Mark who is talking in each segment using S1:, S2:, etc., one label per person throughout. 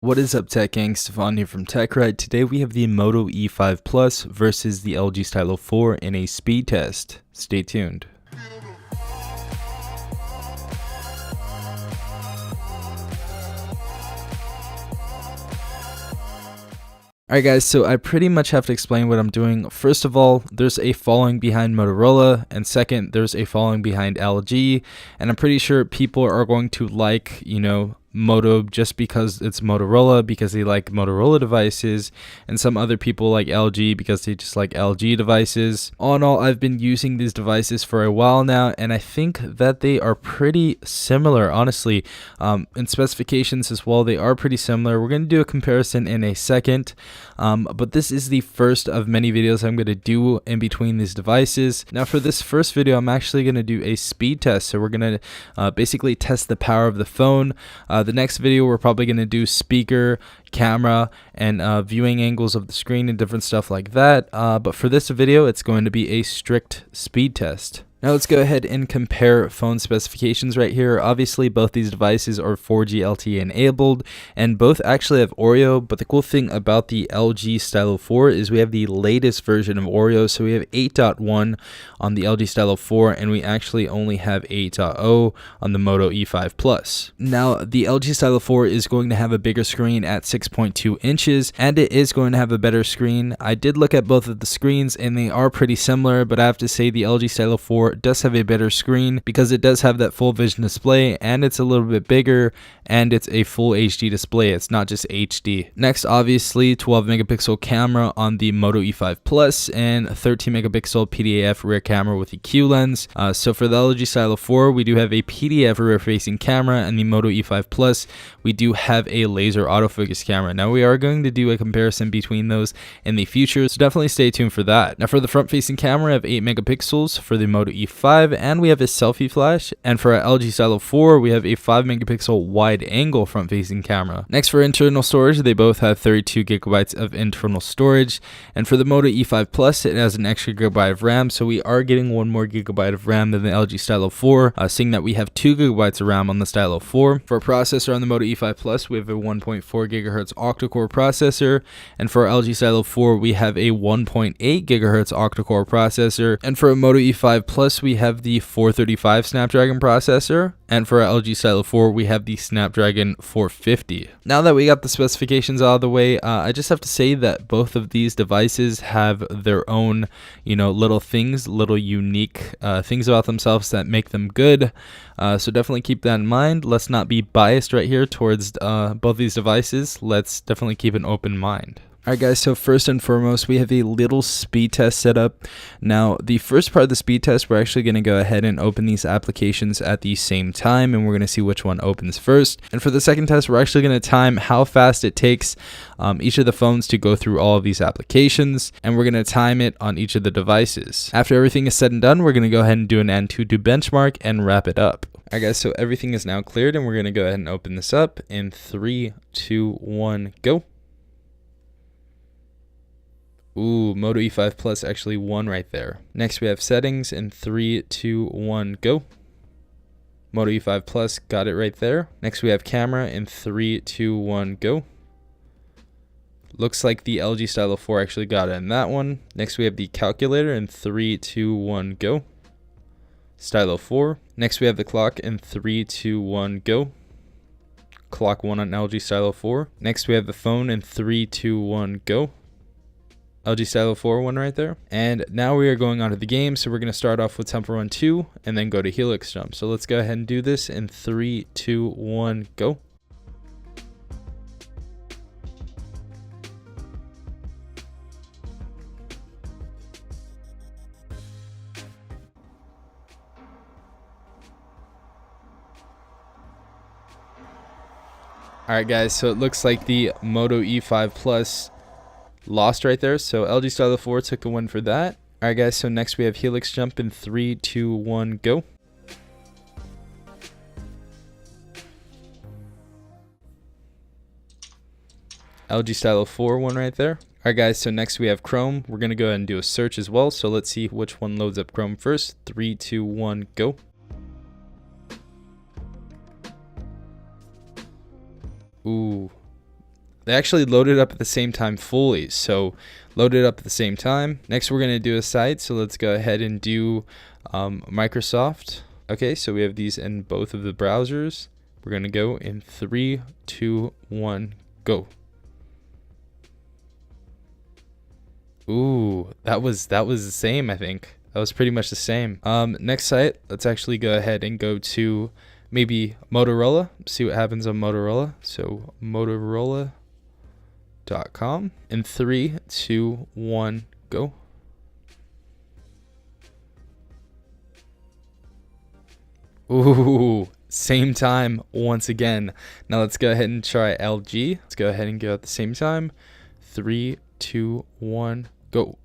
S1: What is up, Tech Gang? Stefan here from TechRight. Today we have the Moto E5 Plus versus the LG Stylo 4 in a speed test. Stay tuned. Alright guys, so I pretty much have to explain what I'm doing. First of all, there's a following behind Motorola, and second, there's a following behind LG, and I'm pretty sure people are going to like, Moto just because it's Motorola, because they like Motorola devices, and some other people like LG because they just like LG devices. All in all, I've been using these devices for a while now, and I think that they are pretty similar, honestly. In specifications as well, they are pretty similar. We're going to do a comparison in a second, but this is the first of many videos I'm going to do in between these devices. Now for this first video, I'm actually going to do a speed test, so we're going to basically test the power of the phone. The next video, we're probably going to do speaker, camera, and viewing angles of the screen and different stuff like that. But for this video, it's going to be a strict speed test. Now let's go ahead and compare phone specifications right here. Obviously, both these devices are 4G LTE enabled, and both actually have Oreo, but the cool thing about the LG Stylo 4 is we have the latest version of Oreo, so we have 8.1 on the LG Stylo 4, and we actually only have 8.0 on the Moto E5 Plus. Now, the LG Stylo 4 is going to have a bigger screen at 6.2 inches, and it is going to have a better screen. I did look at both of the screens, and they are pretty similar, but I have to say the LG Stylo 4 does have a better screen because it does have that full vision display, and it's a little bit bigger, and it's a full HD display. It's not just HD. Next, obviously, 12 megapixel camera on the Moto E5 Plus and 13 megapixel PDAF rear camera with EQ lens. So for the LG Stylo 4, we do have a PDAF rear facing camera, and the Moto E5 Plus, we do have a laser autofocus camera. Now we are going to do a comparison between those in the future, so definitely stay tuned for that. Now for the front facing camera, we have 8 megapixels for the Moto E5, and we have a selfie flash, and for our LG Stylo 4, we have a 5 megapixel wide angle front facing camera. Next, for internal storage, they both have 32 gigabytes of internal storage, and for the Moto E5 Plus, it has an extra gigabyte of RAM, so we are getting 1 more gigabyte of RAM than the LG Stylo 4, seeing that we have 2 gigabytes of RAM on the Stylo 4. For a processor on the Moto E5 Plus, we have a 1.4 gigahertz octa-core processor, and for our LG Stylo 4, we have a 1.8 gigahertz octa-core processor, and for a Moto E5 Plus, we have the 435 Snapdragon processor, and for our LG Stylo 4, we have the Snapdragon 450. Now that we got the specifications out of the way, I just have to say that both of these devices have their own, little things, little unique things about themselves that make them good. So definitely keep that in mind. Let's not be biased right here towards both these devices. Let's definitely keep an open mind. Alright guys, so first and foremost, we have a little speed test set up. Now, the first part of the speed test, we're actually going to go ahead and open these applications at the same time, and we're going to see which one opens first. And for the second test, we're actually going to time how fast it takes each of the phones to go through all of these applications, and we're going to time it on each of the devices. After everything is said and done, we're going to go ahead and do an Antutu benchmark and wrap it up. Alright guys, so everything is now cleared, and we're going to go ahead and open this up in 3, 2, 1, go. Ooh, Moto E5 Plus actually won right there. Next, we have settings in 3, 2, 1, go. Moto E5 Plus got it right there. Next, we have camera in 3, 2, 1, go. Looks like the LG Stylo 4 actually got it in that one. Next, we have the calculator in 3, 2, 1, go. Stylo 4. Next, we have the clock in 3, 2, 1, go. Clock 1 on LG Stylo 4. Next, we have the phone in 3, 2, 1, go. LG Stylo 4 one right there. And now we are going on to the game, so we're going to start off with Temple Run 2 and then go to Helix Jump. So let's go ahead and do this in 3, 2, 1, go. Alright guys, so it looks like the Moto E5 Plus lost right there, so LG Stylo 4 took the win for that. Alright guys, so next we have Helix Jump in 3, 2, 1, go. LG Stylo 4 one right there. Alright guys, so next we have Chrome. We're going to go ahead and do a search as well, so let's see which one loads up Chrome first. 3, 2, 1, go. Ooh, they actually loaded up at the same time fully. So loaded up at the same time. Next, we're going to do a site. So let's go ahead and do Microsoft. Okay, so we have these in both of the browsers. We're going to go in 3, 2, 1, go. Ooh, that was the same, I think. That was pretty much the same. Next site, let's actually go ahead and go to maybe Motorola. See what happens on Motorola. So Motorola.com. In 3, 2, 1, go. Ooh, same time once again. Now let's go ahead and try LG. Let's go ahead and go at the same time. 3, 2, 1, go.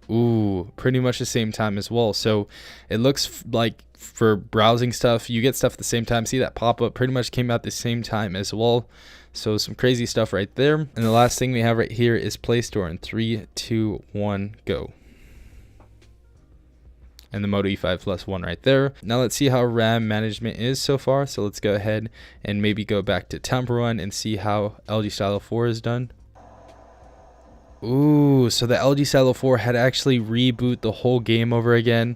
S1: Ooh, pretty much the same time as well. So it looks like for browsing stuff, you get stuff at the same time. See that pop up pretty much came out the same time as well. So some crazy stuff right there. And the last thing we have right here is Play Store in 3, 2, 1, go. And the Moto E5 Plus one right there. Now let's see how RAM management is so far. So let's go ahead and maybe go back to Temple Run and see how LG Stylo 4 is done. Ooh, so the LG Stylo 4 had to actually reboot the whole game over again.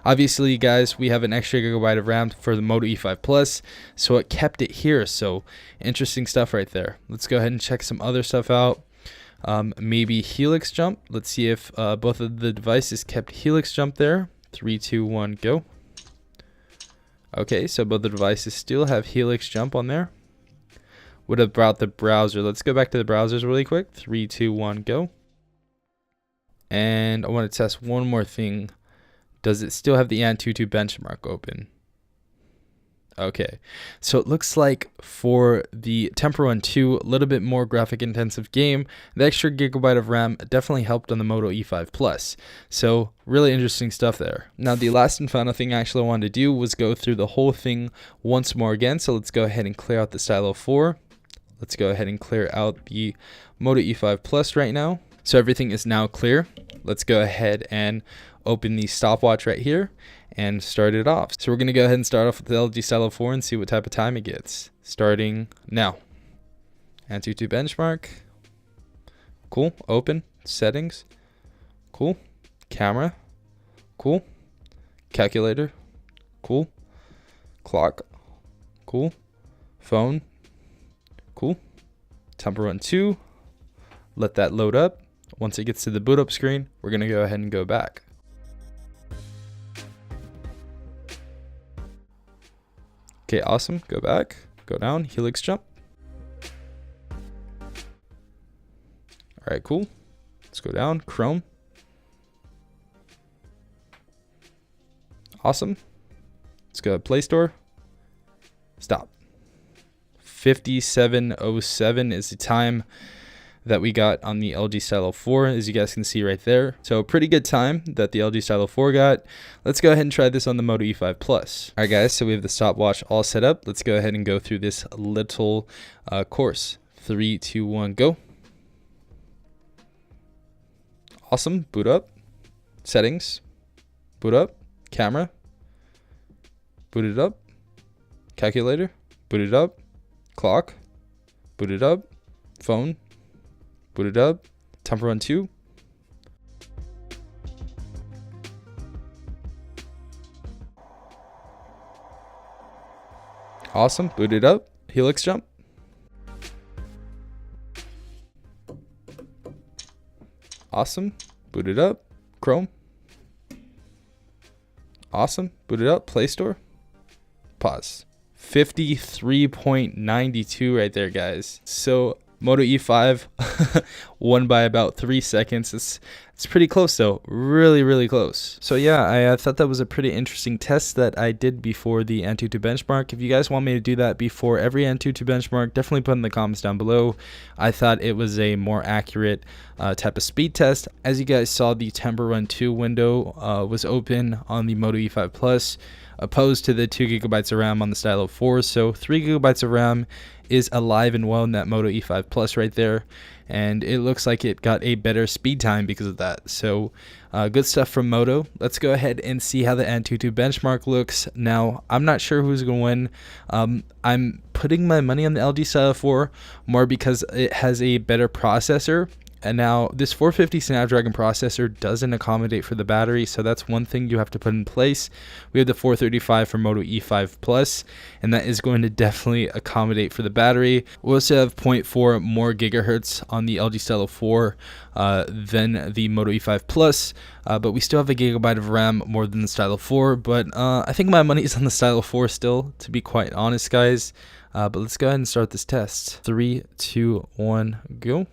S1: Obviously, guys, we have an extra gigabyte of RAM for the Moto E5 Plus, so it kept it here. So interesting stuff right there. Let's go ahead and check some other stuff out. Maybe Helix Jump. Let's see if both of the devices kept Helix Jump there. 3, 2, 1, go. Okay, so both the devices still have Helix Jump on there. What about the browser? Let's go back to the browsers really quick. 3, 2, 1, go. And I want to test one more thing. Does it still have the Antutu benchmark open? Okay, so it looks like for the Temple Run 2, a little bit more graphic intensive game, the extra gigabyte of RAM definitely helped on the Moto E5 Plus. So really interesting stuff there. Now the last and final thing I actually wanted to do was go through the whole thing once more again. So let's go ahead and clear out the Stylo 4. Let's go ahead and clear out the Moto E5 Plus right now. So everything is now clear. Let's go ahead and open the stopwatch right here and start it off. So we're going to go ahead and start off with the LG Stylo 4 and see what type of time it gets. Starting now. Antutu benchmark. Cool. Open. Settings. Cool. Camera. Cool. Calculator. Cool. Clock. Cool. Phone. Cool. Temple Run 2. Let that load up. Once it gets to the boot up screen, we're going to go ahead and go back. Okay, awesome. Go back. Go down. Helix Jump. All right, cool. Let's go down. Chrome. Awesome. Let's go to Play Store. Stop. 57:07 is the time that we got on the LG Stylo 4, as you guys can see right there. So pretty good time that the LG Stylo 4 got. Let's go ahead and try this on the Moto E5 Plus. All right, guys, so we have the stopwatch all set up. Let's go ahead and go through this little course. 3, 2, 1, go. Awesome. Boot up. Settings. Boot up. Camera. Boot it up. Calculator. Boot it up. Clock. Boot it up. Phone. Boot it up. Temple Run 2. Awesome. Boot it up. Helix Jump. Awesome. Boot it up. Chrome. Awesome. Boot it up. Play Store. Pause. 53.92 right there, guys. So Moto E5 won by about 3 seconds. It's pretty close though, really close. So yeah, I thought that was a pretty interesting test that I did before the Antutu benchmark. If you guys want me to do that before every Antutu benchmark, definitely put in the comments down below. I thought it was a more accurate type of speed test. As you guys saw, the Temple Run 2 window was open on the Moto E5 Plus, opposed to the 2 gigabytes of RAM on the Stylo 4. So 3 gigabytes of RAM is alive and well in that Moto E5 Plus right there, and it looks looks like it got a better speed time because of that. So good stuff from Moto. Let's go ahead and see how the Antutu benchmark looks. Now, I'm not sure who's going to win. I'm putting my money on the LG Stylo 4 more because it has a better processor. And now this 450 Snapdragon processor doesn't accommodate for the battery, so that's one thing you have to put in place. We have the 435 for Moto E5 Plus, and that is going to definitely accommodate for the battery. We also have 0.4 more gigahertz on the LG Stylo 4 than the Moto E5 Plus, but we still have a gigabyte of RAM more than the Stylo 4. But I think my money is on the Stylo 4 still, to be quite honest, guys. But let's go ahead and start this test. 3, 2, 1, go.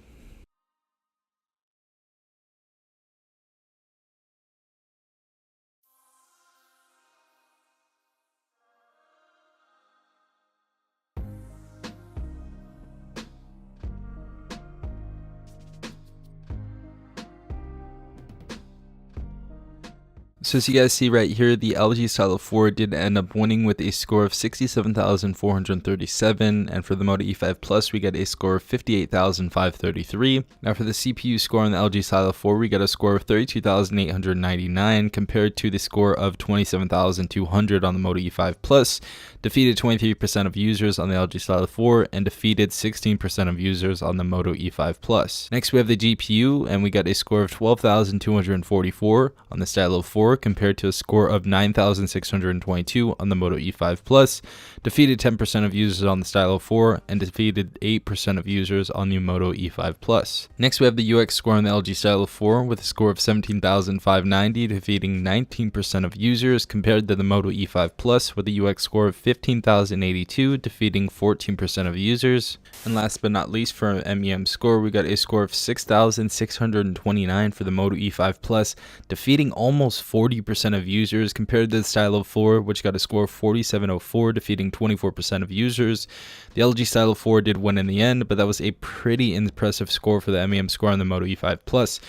S1: So as you guys see right here, the LG Stylo 4 did end up winning with a score of 67,437, and for the Moto E5 Plus, we got a score of 58,533. Now for the CPU score on the LG Stylo 4, we got a score of 32,899 compared to the score of 27,200 on the Moto E5 Plus, defeated 23% of users on the LG Stylo 4, and defeated 16% of users on the Moto E5 Plus. Next we have the GPU, and we got a score of 12,244 on the Stylo 4, compared to a score of 9,622 on the Moto E5 Plus, defeated 10% of users on the Stylo 4, and defeated 8% of users on the Moto E5 Plus. Next we have the UX score on the LG Stylo 4 with a score of 17,590, defeating 19% of users, compared to the Moto E5 Plus with a UX score of 15,082, defeating 14% of users. And last but not least, for our MEM score, we got a score of 6,629 for the Moto E5 Plus, defeating almost 40% of users, compared to the Stylo 4, which got a score of 4,704, defeating 24% of users. The LG Stylo 4 did win in the end, but that was a pretty impressive score for the MEM score on the Moto E5 Plus.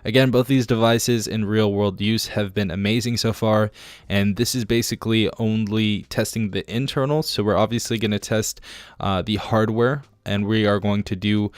S1: Again, both these devices in real world use have been amazing so far, and this is basically only testing the internals. So we're obviously going to test the hardware, and we are going to do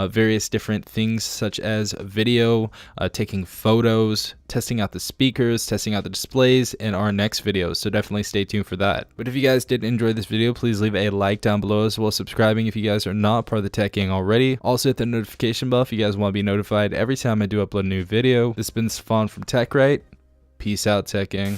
S1: various different things such as video, taking photos, testing out the speakers, testing out the displays in our next video. So definitely stay tuned for that. But if you guys did enjoy this video, please leave a like down below, as well as subscribing if you guys are not part of the tech gang already. Also hit the notification bell if you guys want to be notified every time I do upload a new video. This has been Stefan from TechRight. Peace out, tech gang.